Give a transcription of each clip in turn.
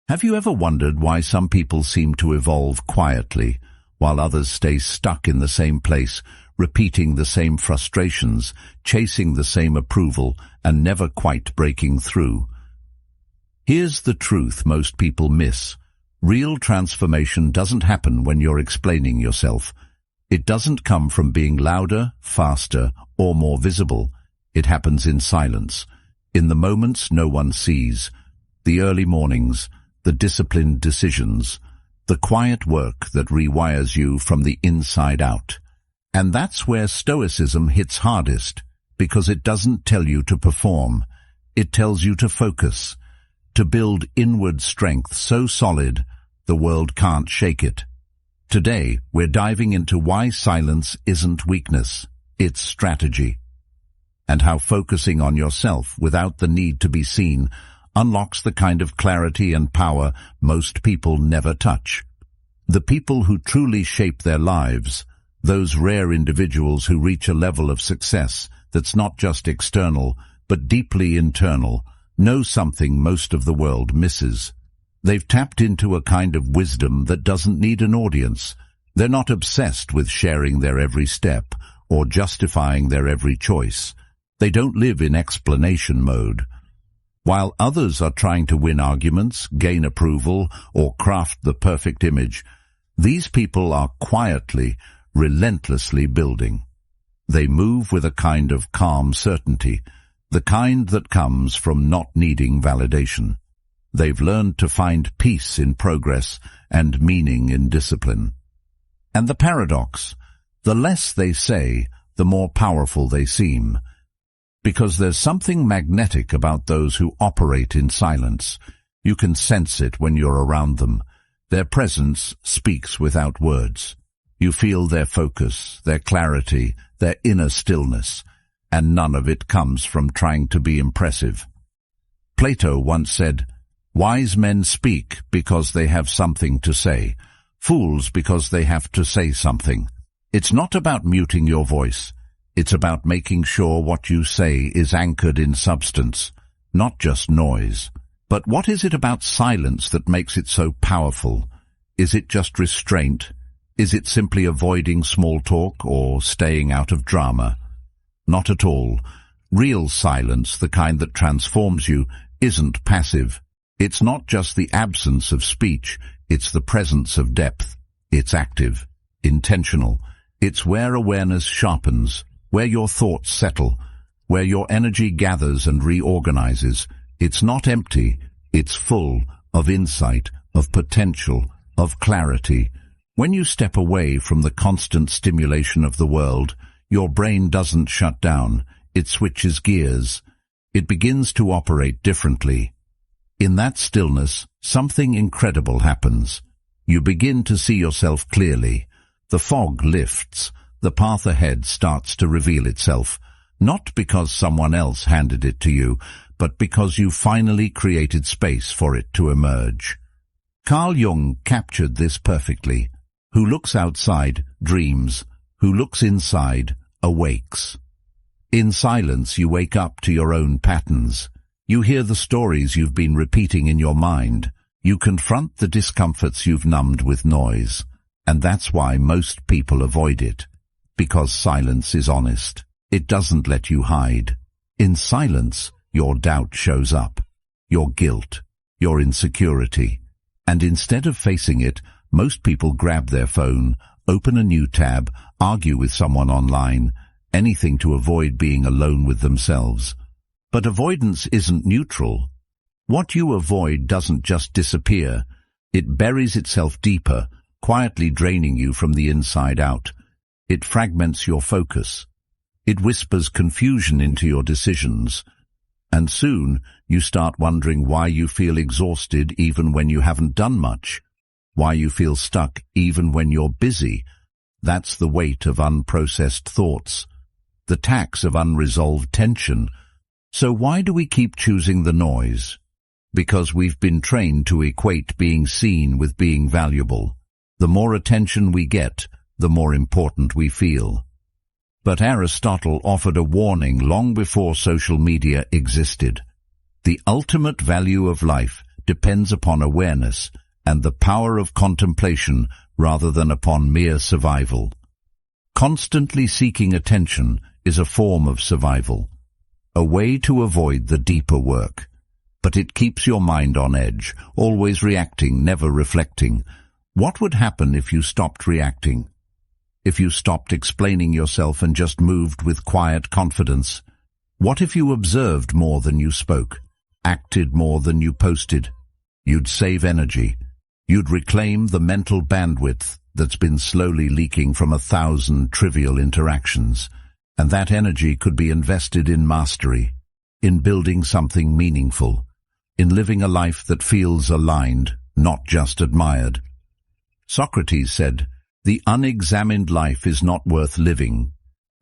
Have you ever wondered why some people seem to evolve quietly, while others stay stuck in the same place, repeating the same frustrations, chasing the same approval, and never quite breaking through? Here's the truth most people miss. Real transformation doesn't happen when you're explaining yourself. It doesn't come from being louder, faster, or more visible. It happens in silence, in the moments no one sees, the early mornings, the disciplined decisions, the quiet work that rewires you from the inside out. And that's where Stoicism hits hardest, because it doesn't tell you to perform. It tells you to focus, to build inward strength so solid the world can't shake it. Today, we're diving into why silence isn't weakness, it's strategy, and how focusing on yourself without the need to be seen unlocks the kind of clarity and power most people never touch. The people who truly shape their lives, those rare individuals who reach a level of success that's not just external, but deeply internal, know something most of the world misses. They've tapped into a kind of wisdom that doesn't need an audience. They're not obsessed with sharing their every step or justifying their every choice. They don't live in explanation mode. While others are trying to win arguments, gain approval, or craft the perfect image, these people are quietly, relentlessly building. They move with a kind of calm certainty, the kind that comes from not needing validation. They've learned to find peace in progress and meaning in discipline. And the paradox, the less they say, the more powerful they seem. Because there's something magnetic about those who operate in silence. You can sense it when you're around them. Their presence speaks without words. You feel their focus, their clarity, their inner stillness, and none of it comes from trying to be impressive. Plato once said, "Wise men speak because they have something to say, fools because they have to say something." It's not about muting your voice. It's about making sure what you say is anchored in substance, not just noise. But what is it about silence that makes it so powerful? Is it just restraint? Is it simply avoiding small talk or staying out of drama? Not at all. Real silence, the kind that transforms you, isn't passive. It's not just the absence of speech, it's the presence of depth. It's active, intentional. It's where awareness sharpens, where your thoughts settle, where your energy gathers and reorganizes. It's not empty, it's full of insight, of potential, of clarity. When you step away from the constant stimulation of the world, your brain doesn't shut down, it switches gears. It begins to operate differently. In that stillness, something incredible happens. You begin to see yourself clearly. The fog lifts. The path ahead starts to reveal itself, not because someone else handed it to you, but because you finally created space for it to emerge. Carl Jung captured this perfectly. Who looks outside dreams. Who looks inside awakes. In silence you wake up to your own patterns. You hear the stories you've been repeating in your mind. You confront the discomforts you've numbed with noise. And that's why most people avoid it. Because silence is honest. It doesn't let you hide. In silence, your doubt shows up. Your guilt. Your insecurity. And instead of facing it, most people grab their phone, open a new tab, argue with someone online, anything to avoid being alone with themselves. But avoidance isn't neutral. What you avoid doesn't just disappear. It buries itself deeper, quietly draining you from the inside out. It fragments your focus. It whispers confusion into your decisions. And soon, you start wondering why you feel exhausted even when you haven't done much. Why you feel stuck even when you're busy. That's the weight of unprocessed thoughts. The tax of unresolved tension. So why do we keep choosing the noise? Because we've been trained to equate being seen with being valuable. The more attention we get, the more important we feel. But Aristotle offered a warning long before social media existed. The ultimate value of life depends upon awareness and the power of contemplation rather than upon mere survival. Constantly seeking attention is a form of survival, a way to avoid the deeper work. But it keeps your mind on edge, always reacting, never reflecting. What would happen if you stopped reacting? If you stopped explaining yourself and just moved with quiet confidence? What if you observed more than you spoke, acted more than you posted? You'd save energy. You'd reclaim the mental bandwidth that's been slowly leaking from 1,000 trivial interactions. And that energy could be invested in mastery, in building something meaningful, in living a life that feels aligned, not just admired. Socrates said, "The unexamined life is not worth living,"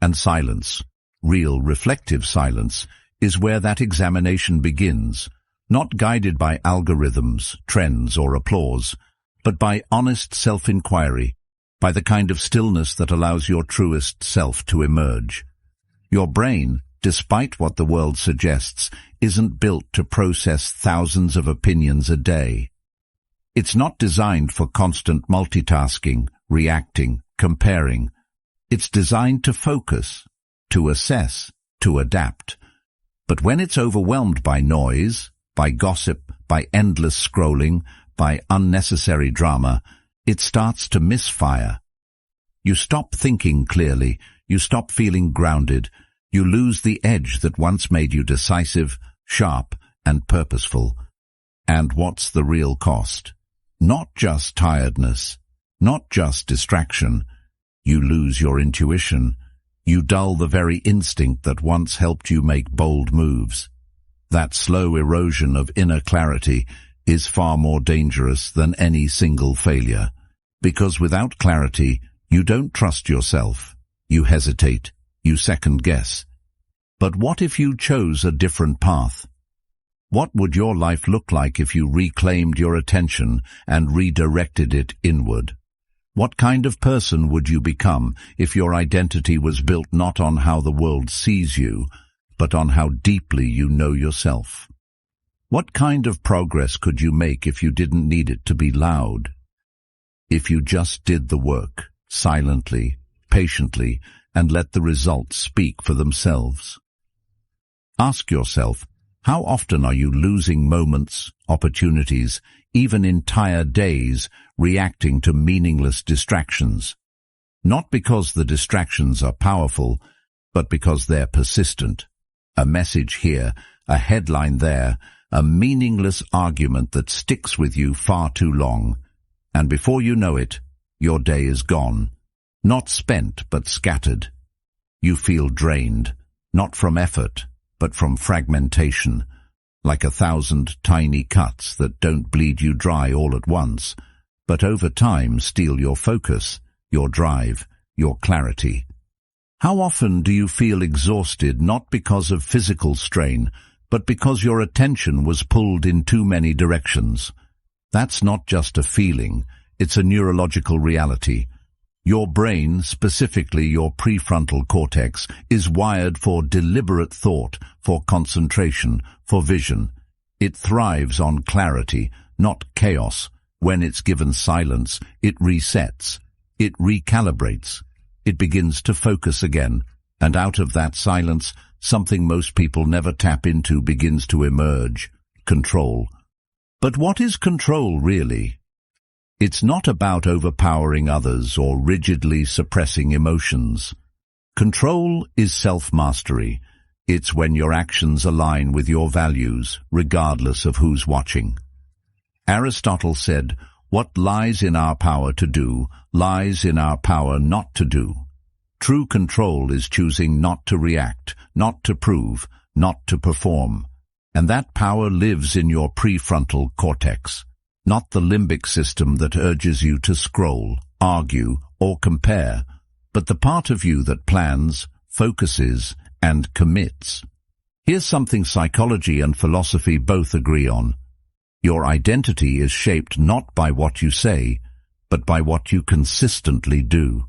and silence, real reflective silence, is where that examination begins, not guided by algorithms, trends, or applause, but by honest self-inquiry, by the kind of stillness that allows your truest self to emerge. Your brain, despite what the world suggests, isn't built to process thousands of opinions a day. It's not designed for constant multitasking, reacting, comparing. It's designed to focus, to assess, to adapt. But when it's overwhelmed by noise, by gossip, by endless scrolling, by unnecessary drama, it starts to misfire. You stop thinking clearly, you stop feeling grounded, you lose the edge that once made you decisive, sharp, and purposeful. And what's the real cost? Not just tiredness, not just distraction. You lose your intuition. You dull the very instinct that once helped you make bold moves. That slow erosion of inner clarity is far more dangerous than any single failure. Because without clarity, you don't trust yourself. You hesitate. You second-guess. But what if you chose a different path? What would your life look like if you reclaimed your attention and redirected it inward? What kind of person would you become if your identity was built not on how the world sees you, but on how deeply you know yourself? What kind of progress could you make if you didn't need it to be loud? If you just did the work, silently, patiently, and let the results speak for themselves. Ask yourself, how often are you losing moments, opportunities, even entire days, reacting to meaningless distractions? Not because the distractions are powerful, but because they're persistent. A message here, a headline there, a meaningless argument that sticks with you far too long. And before you know it, your day is gone. Not spent, but scattered. You feel drained, not from effort, but from fragmentation, like 1,000 tiny cuts that don't bleed you dry all at once, but over time steal your focus, your drive, your clarity. How often do you feel exhausted not because of physical strain, but because your attention was pulled in too many directions? That's not just a feeling, it's a neurological reality. Your brain, specifically your prefrontal cortex, is wired for deliberate thought, for concentration, for vision. It thrives on clarity, not chaos. When it's given silence, it resets, it recalibrates, it begins to focus again, and out of that silence, something most people never tap into begins to emerge: control. But what is control really? It's not about overpowering others or rigidly suppressing emotions. Control is self-mastery. It's when your actions align with your values, regardless of who's watching. Aristotle said, "What lies in our power to do, lies in our power not to do." True control is choosing not to react, not to prove, not to perform. And that power lives in your prefrontal cortex, not the limbic system that urges you to scroll, argue, or compare, but the part of you that plans, focuses, and commits. Here's something psychology and philosophy both agree on. Your identity is shaped not by what you say, but by what you consistently do.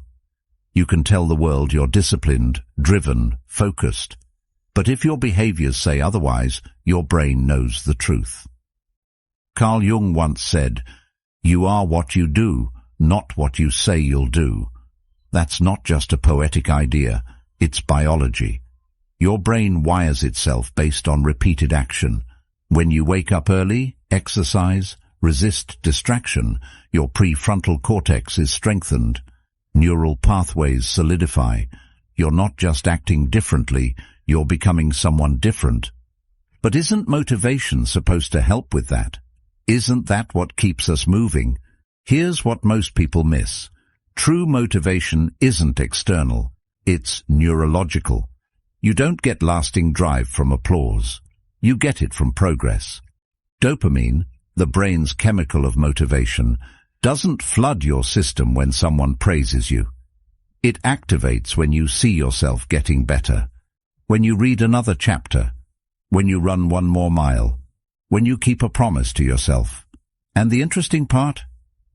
You can tell the world you're disciplined, driven, focused, but if your behaviors say otherwise, your brain knows the truth. Carl Jung once said, "You are what you do, not what you say you'll do." That's not just a poetic idea, it's biology. Your brain wires itself based on repeated action. When you wake up early, exercise, resist distraction, your prefrontal cortex is strengthened. Neural pathways solidify. You're not just acting differently, you're becoming someone different. But isn't motivation supposed to help with that? Isn't that what keeps us moving? Here's what most people miss. True motivation isn't external, it's neurological. You don't get lasting drive from applause. You get it from progress. Dopamine, the brain's chemical of motivation, doesn't flood your system when someone praises you. It activates when you see yourself getting better, when you read another chapter, when you run one more mile, when you keep a promise to yourself. And the interesting part?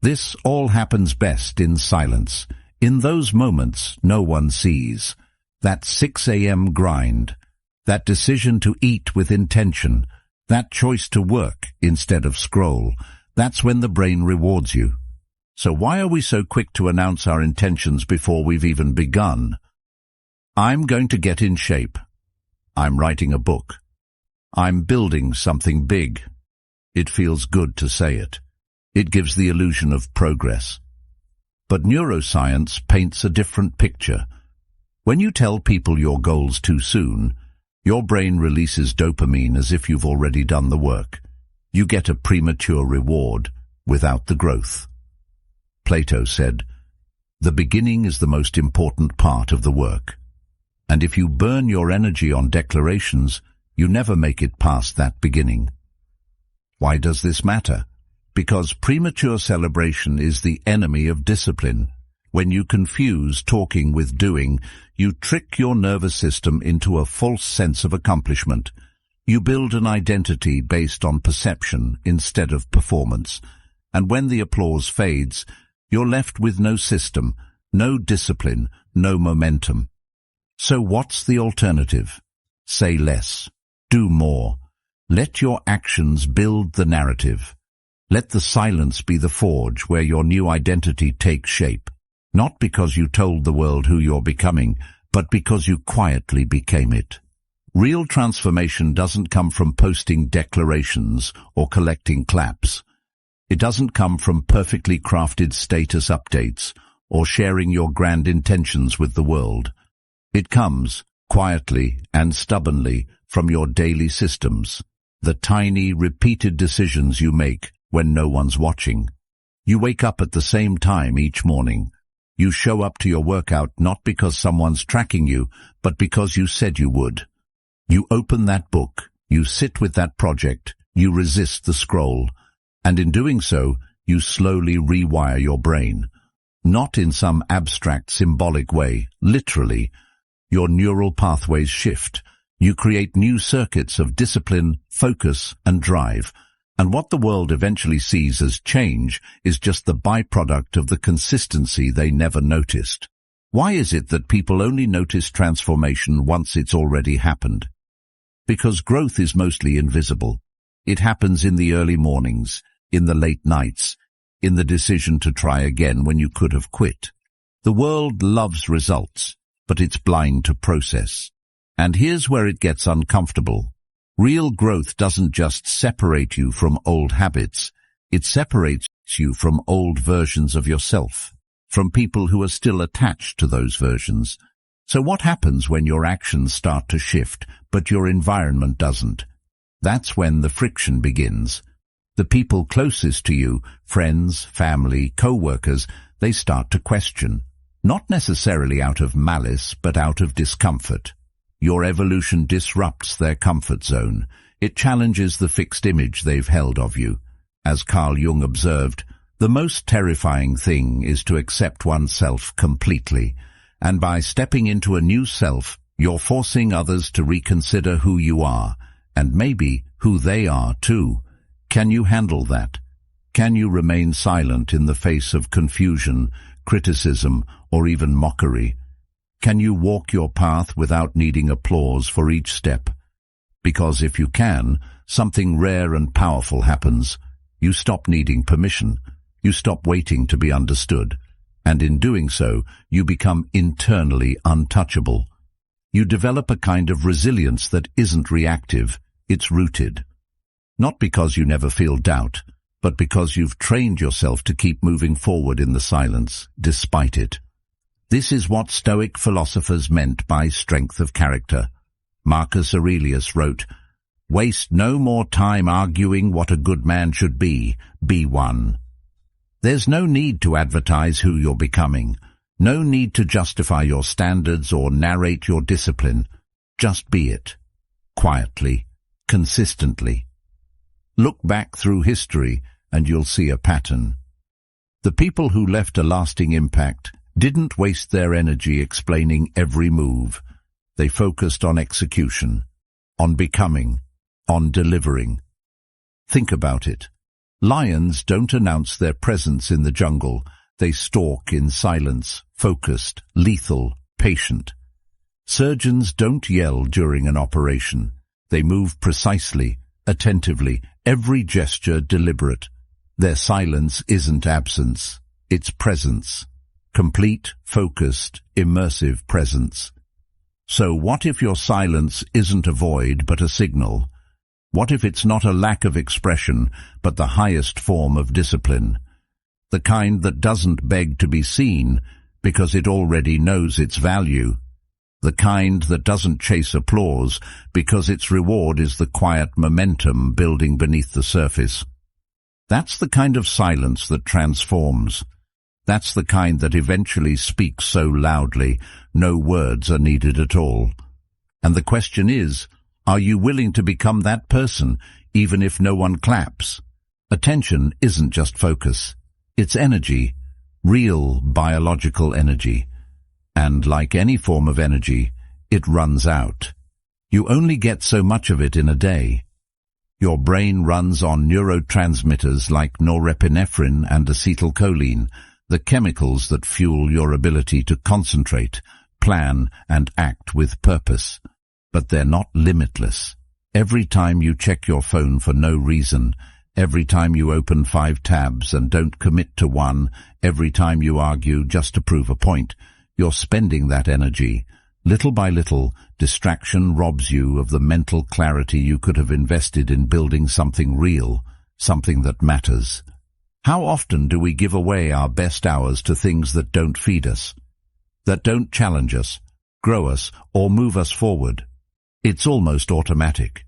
This all happens best in silence, in those moments no one sees. That 6 a.m. grind, that decision to eat with intention, that choice to work instead of scroll, that's when the brain rewards you. So why are we so quick to announce our intentions before we've even begun? I'm going to get in shape. I'm writing a book. I'm building something big. It feels good to say it. It gives the illusion of progress. But neuroscience paints a different picture. When you tell people your goals too soon, your brain releases dopamine as if you've already done the work. You get a premature reward without the growth. Plato said, "The beginning is the most important part of the work." And if you burn your energy on declarations, you never make it past that beginning. Why does this matter? Because premature celebration is the enemy of discipline. When you confuse talking with doing, you trick your nervous system into a false sense of accomplishment. You build an identity based on perception instead of performance. And when the applause fades, you're left with no system, no discipline, no momentum. So what's the alternative? Say less. Do more. Let your actions build the narrative. Let the silence be the forge where your new identity takes shape. Not because you told the world who you're becoming, but because you quietly became it. Real transformation doesn't come from posting declarations or collecting claps. It doesn't come from perfectly crafted status updates or sharing your grand intentions with the world. It comes, quietly and stubbornly, from your daily systems, the tiny, repeated decisions you make when no one's watching. You wake up at the same time each morning. You show up to your workout not because someone's tracking you, but because you said you would. You open that book, you sit with that project, you resist the scroll, and in doing so, you slowly rewire your brain. Not in some abstract, symbolic way, literally. Your neural pathways shift. You create new circuits of discipline, focus, and drive. And what the world eventually sees as change is just the byproduct of the consistency they never noticed. Why is it that people only notice transformation once it's already happened? Because growth is mostly invisible. It happens in the early mornings, in the late nights, in the decision to try again when you could have quit. The world loves results, but it's blind to process. And here's where it gets uncomfortable. Real growth doesn't just separate you from old habits, it separates you from old versions of yourself, from people who are still attached to those versions. So what happens when your actions start to shift, but your environment doesn't? That's when the friction begins. The people closest to you, friends, family, co-workers, they start to question. Not necessarily out of malice, but out of discomfort. Your evolution disrupts their comfort zone. It challenges the fixed image they've held of you. As Carl Jung observed, the most terrifying thing is to accept oneself completely. And by stepping into a new self, you're forcing others to reconsider who you are, and maybe who they are too. Can you handle that? Can you remain silent in the face of confusion, criticism, or even mockery? Can you walk your path without needing applause for each step? Because if you can, something rare and powerful happens. You stop needing permission. You stop waiting to be understood. And in doing so, you become internally untouchable. You develop a kind of resilience that isn't reactive, it's rooted. Not because you never feel doubt, but because you've trained yourself to keep moving forward in the silence, despite it. This is what Stoic philosophers meant by strength of character. Marcus Aurelius wrote, "Waste no more time arguing what a good man should be one." There's no need to advertise who you're becoming. No need to justify your standards or narrate your discipline. Just be it. Quietly. Consistently. Look back through history and you'll see a pattern. The people who left a lasting impact didn't waste their energy explaining every move. They focused on execution, on becoming, on delivering. Think about it. Lions don't announce their presence in the jungle. They stalk in silence, focused, lethal, patient. Surgeons don't yell during an operation. They move precisely, attentively, every gesture deliberate. Their silence isn't absence, it's presence. Complete, focused, immersive presence. So what if your silence isn't a void but a signal? What if it's not a lack of expression, but the highest form of discipline? The kind that doesn't beg to be seen because it already knows its value. The kind that doesn't chase applause because its reward is the quiet momentum building beneath the surface. That's the kind of silence that transforms. That's the kind that eventually speaks so loudly, no words are needed at all. And the question is, are you willing to become that person, even if no one claps? Attention isn't just focus. It's energy, real biological energy. And like any form of energy, it runs out. You only get so much of it in a day. Your brain runs on neurotransmitters like norepinephrine and acetylcholine, the chemicals that fuel your ability to concentrate, plan, and act with purpose. But they're not limitless. Every time you check your phone for no reason, every time you open 5 tabs and don't commit to one, every time you argue just to prove a point, you're spending that energy. Little by little, distraction robs you of the mental clarity you could have invested in building something real, something that matters. How often do we give away our best hours to things that don't feed us, that don't challenge us, grow us, or move us forward? It's almost automatic.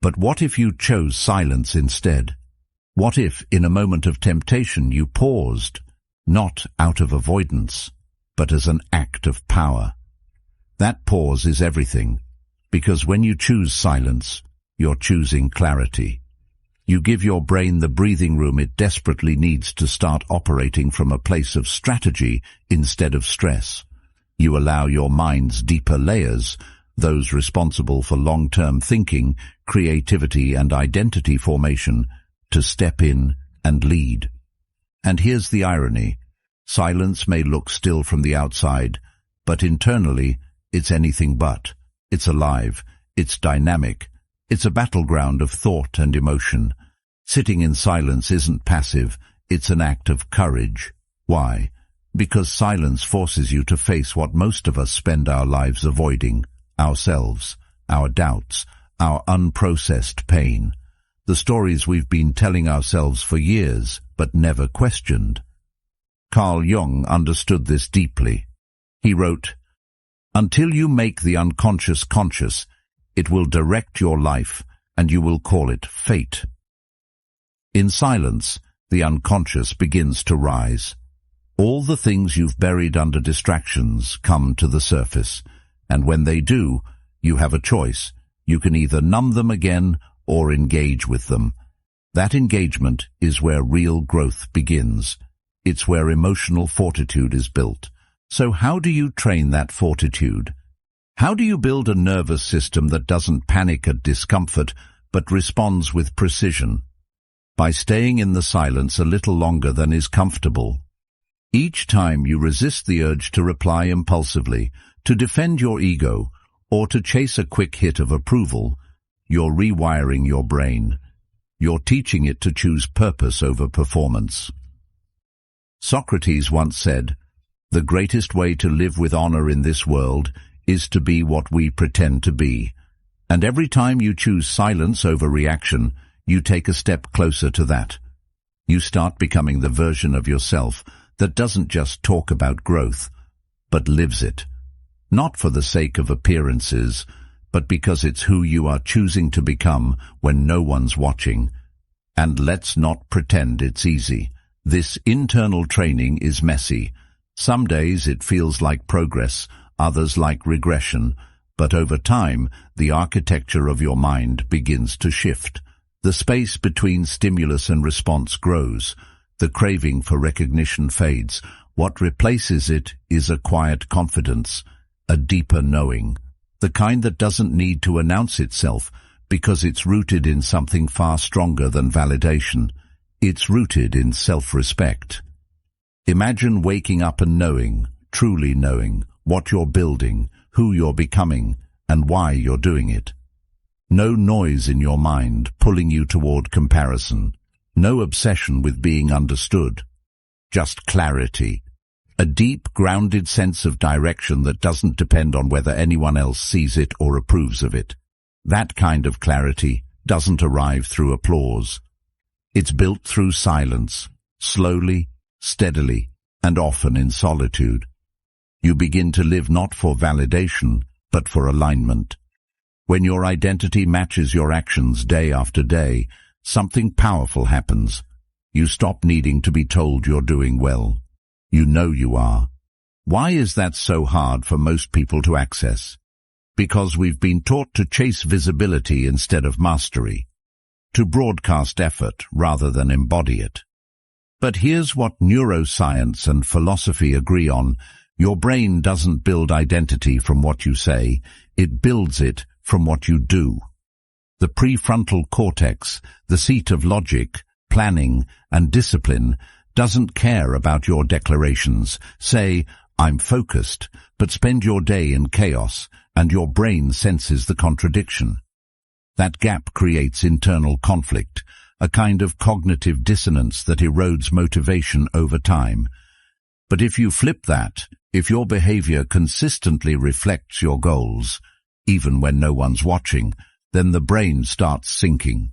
But what if you chose silence instead? What if, in a moment of temptation, you paused, not out of avoidance, but as an act of power? That pause is everything, because when you choose silence, you're choosing clarity. You give your brain the breathing room it desperately needs to start operating from a place of strategy instead of stress. You allow your mind's deeper layers, those responsible for long-term thinking, creativity, and identity formation, to step in and lead. And here's the irony. Silence may look still from the outside, but internally, it's anything but. It's alive. It's dynamic. It's a battleground of thought and emotion. Sitting in silence isn't passive. It's an act of courage. Why? Because silence forces you to face what most of us spend our lives avoiding: ourselves, our doubts, our unprocessed pain, the stories we've been telling ourselves for years but never questioned. Carl Jung understood this deeply. He wrote, "Until you make the unconscious conscious, it will direct your life, and you will call it fate." In silence, the unconscious begins to rise. All the things you've buried under distractions come to the surface, and when they do, you have a choice. You can either numb them again or engage with them. That engagement is where real growth begins. It's where emotional fortitude is built. So how do you train that fortitude? How do you build a nervous system that doesn't panic at discomfort but responds with precision? By staying in the silence a little longer than is comfortable. Each time you resist the urge to reply impulsively, to defend your ego, or to chase a quick hit of approval, you're rewiring your brain. You're teaching it to choose purpose over performance. Socrates once said, "The greatest way to live with honor in this world is to be what we pretend to be." And every time you choose silence over reaction, you take a step closer to that. You start becoming the version of yourself that doesn't just talk about growth, but lives it. Not for the sake of appearances, but because it's who you are choosing to become when no one's watching. And let's not pretend it's easy. This internal training is messy. Some days it feels like progress, others like regression, but over time, the architecture of your mind begins to shift. The space between stimulus and response grows. The craving for recognition fades. What replaces it is a quiet confidence, a deeper knowing, the kind that doesn't need to announce itself because it's rooted in something far stronger than validation. It's rooted in self-respect. Imagine waking up and knowing, truly knowing, what you're building, who you're becoming, and why you're doing it. No noise in your mind pulling you toward comparison. No obsession with being understood. Just clarity. A deep, grounded sense of direction that doesn't depend on whether anyone else sees it or approves of it. That kind of clarity doesn't arrive through applause. It's built through silence, slowly, steadily, and often in solitude. You begin to live not for validation, but for alignment. When your identity matches your actions day after day, something powerful happens. You stop needing to be told you're doing well. You know you are. Why is that so hard for most people to access? Because we've been taught to chase visibility instead of mastery, to broadcast effort rather than embody it. But here's what neuroscience and philosophy agree on. Your brain doesn't build identity from what you say, it builds it from what you do. The prefrontal cortex, the seat of logic, planning, and discipline, doesn't care about your declarations. Say, "I'm focused," but spend your day in chaos, and your brain senses the contradiction. That gap creates internal conflict, a kind of cognitive dissonance that erodes motivation over time. But if you flip that, if your behavior consistently reflects your goals, even when no one's watching, then the brain starts syncing.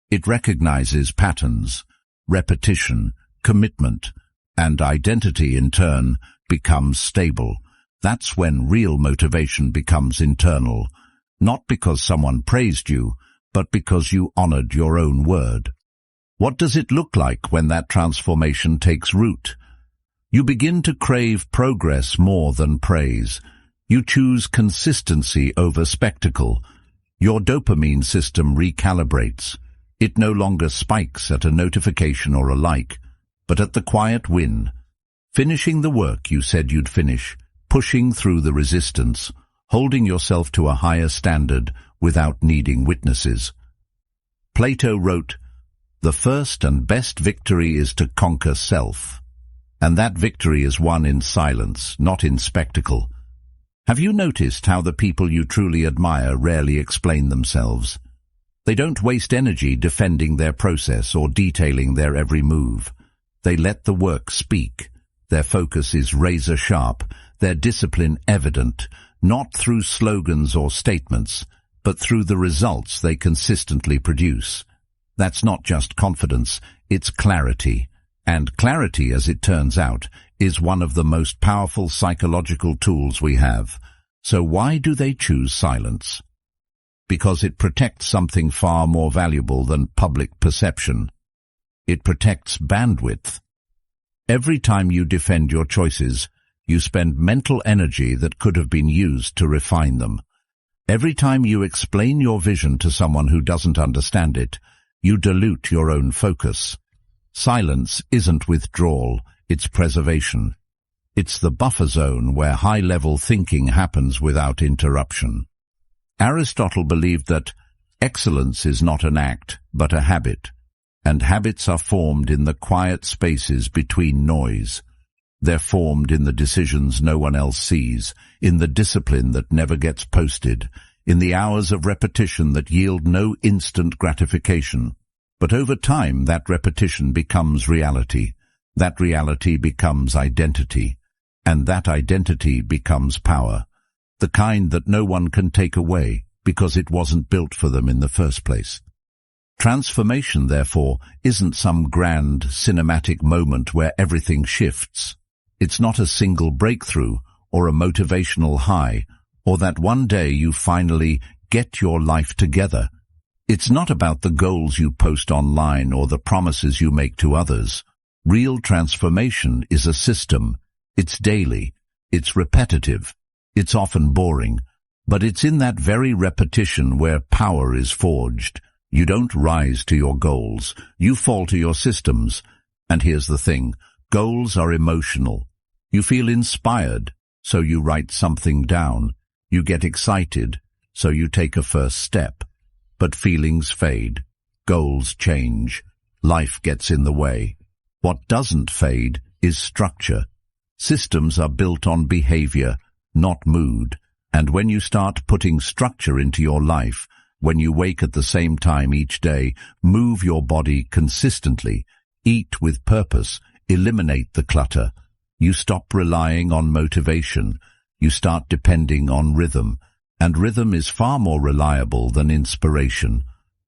It recognizes patterns, repetition, commitment, and identity in turn becomes stable. That's when real motivation becomes internal, not because someone praised you, but because you honored your own word. What does it look like when that transformation takes root? You begin to crave progress more than praise. You choose consistency over spectacle. Your dopamine system recalibrates. It no longer spikes at a notification or a like, but at the quiet win. Finishing the work you said you'd finish, pushing through the resistance, holding yourself to a higher standard without needing witnesses. Plato wrote, "The first and best victory is to conquer self." And that victory is won in silence, not in spectacle. Have you noticed how the people you truly admire rarely explain themselves? They don't waste energy defending their process or detailing their every move. They let the work speak. Their focus is razor sharp, their discipline evident, not through slogans or statements, but through the results they consistently produce. That's not just confidence, it's clarity. And clarity, as it turns out, is one of the most powerful psychological tools we have. So why do they choose silence? Because it protects something far more valuable than public perception. It protects bandwidth. Every time you defend your choices, you spend mental energy that could have been used to refine them. Every time you explain your vision to someone who doesn't understand it, you dilute your own focus. Silence isn't withdrawal, it's preservation. It's the buffer zone where high-level thinking happens without interruption. Aristotle believed that excellence is not an act, but a habit, and habits are formed in the quiet spaces between noise. They're formed in the decisions no one else sees, in the discipline that never gets posted, in the hours of repetition that yield no instant gratification. But over time, that repetition becomes reality. That reality becomes identity. And that identity becomes power. The kind that no one can take away because it wasn't built for them in the first place. Transformation, therefore, isn't some grand cinematic moment where everything shifts. It's not a single breakthrough or a motivational high, or that one day you finally get your life together. It's not about the goals you post online or the promises you make to others. Real transformation is a system. It's daily. It's repetitive. It's often boring. But it's in that very repetition where power is forged. You don't rise to your goals. You fall to your systems. And here's the thing. Goals are emotional. You feel inspired, so you write something down. You get excited, so you take a first step. But feelings fade. Goals change. Life gets in the way. What doesn't fade is structure. Systems are built on behavior, not mood. And when you start putting structure into your life, when you wake at the same time each day, move your body consistently, eat with purpose, eliminate the clutter, you stop relying on motivation. You start depending on rhythm, and rhythm is far more reliable than inspiration.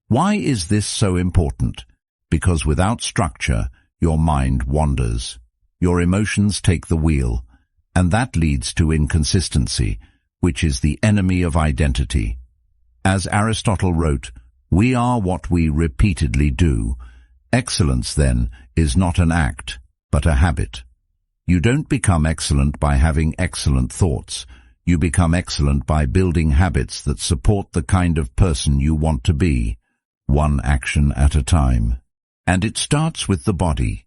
Why is this so important? Because without structure, your mind wanders. Your emotions take the wheel, and that leads to inconsistency, which is the enemy of identity. As Aristotle wrote, we are what we repeatedly do. Excellence, then, is not an act, but a habit. You don't become excellent by having excellent thoughts. You become excellent by building habits that support the kind of person you want to be, one action at a time. And it starts with the body.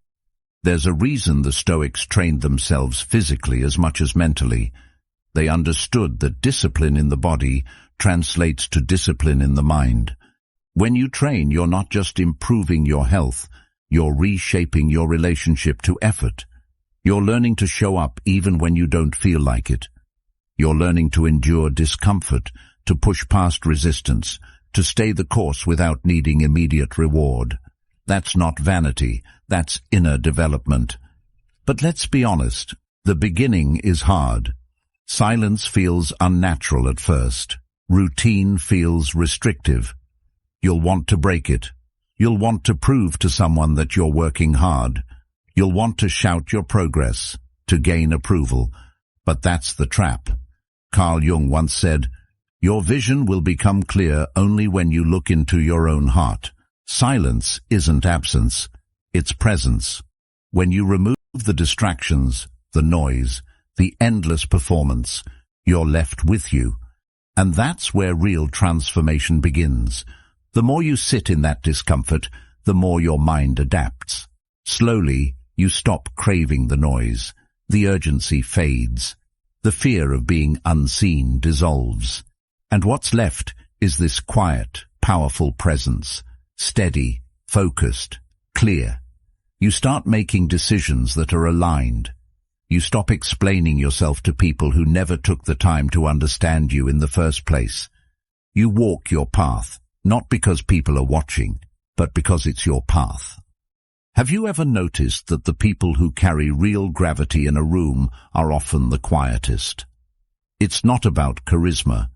There's a reason the Stoics trained themselves physically as much as mentally. They understood that discipline in the body translates to discipline in the mind. When you train, you're not just improving your health, you're reshaping your relationship to effort. You're learning to show up even when you don't feel like it. You're learning to endure discomfort, to push past resistance, to stay the course without needing immediate reward. That's not vanity, that's inner development. But let's be honest, the beginning is hard. Silence feels unnatural at first. Routine feels restrictive. You'll want to break it. You'll want to prove to someone that you're working hard. You'll want to shout your progress, to gain approval. But that's the trap. Carl Jung once said, your vision will become clear only when you look into your own heart. Silence isn't absence, it's presence. When you remove the distractions, the noise, the endless performance, you're left with you. And that's where real transformation begins. The more you sit in that discomfort, the more your mind adapts. Slowly, you stop craving the noise. The urgency fades. The fear of being unseen dissolves. And what's left is this quiet, powerful presence, steady, focused, clear. You start making decisions that are aligned. You stop explaining yourself to people who never took the time to understand you in the first place. You walk your path, not because people are watching, but because it's your path. Have you ever noticed that the people who carry real gravity in a room are often the quietest? It's not about charisma,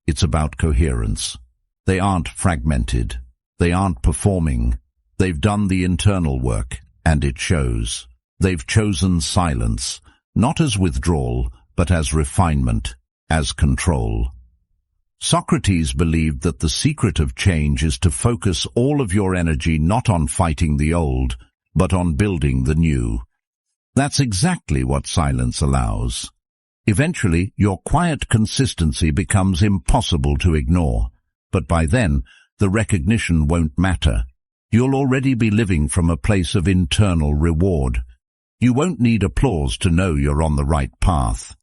it's about coherence. They aren't fragmented. They aren't performing. They've done the internal work, and it shows. They've chosen silence, not as withdrawal, but as refinement, as control. Socrates believed that the secret of change is to focus all of your energy not on fighting the old, but on building the new. That's exactly what silence allows. Eventually, your quiet consistency becomes impossible to ignore, but by then, the recognition won't matter. You'll already be living from a place of internal reward. You won't need applause to know you're on the right path.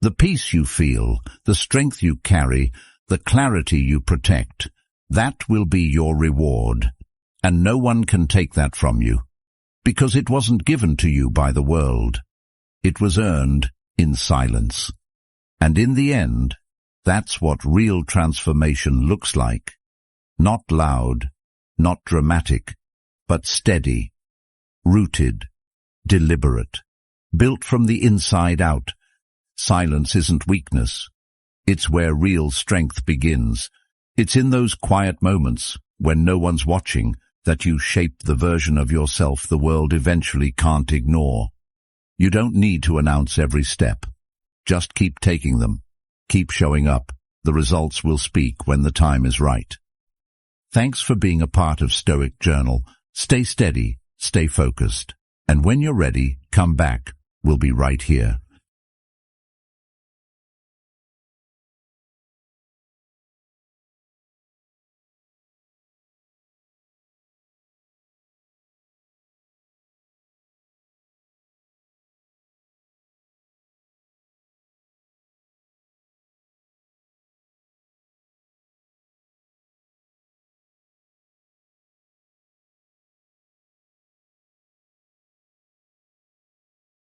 The peace you feel, the strength you carry, the clarity you protect, that will be your reward. And no one can take that from you, because it wasn't given to you by the world. It was earned in silence. And in the end, that's what real transformation looks like. Not loud, not dramatic, but steady, rooted, deliberate, built from the inside out. Silence isn't weakness. It's where real strength begins. It's in those quiet moments, when no one's watching, that you shape the version of yourself the world eventually can't ignore. You don't need to announce every step. Just keep taking them. Keep showing up. The results will speak when the time is right. Thanks for being a part of Stoic Journal. Stay steady, stay focused. And when you're ready, come back. We'll be right here.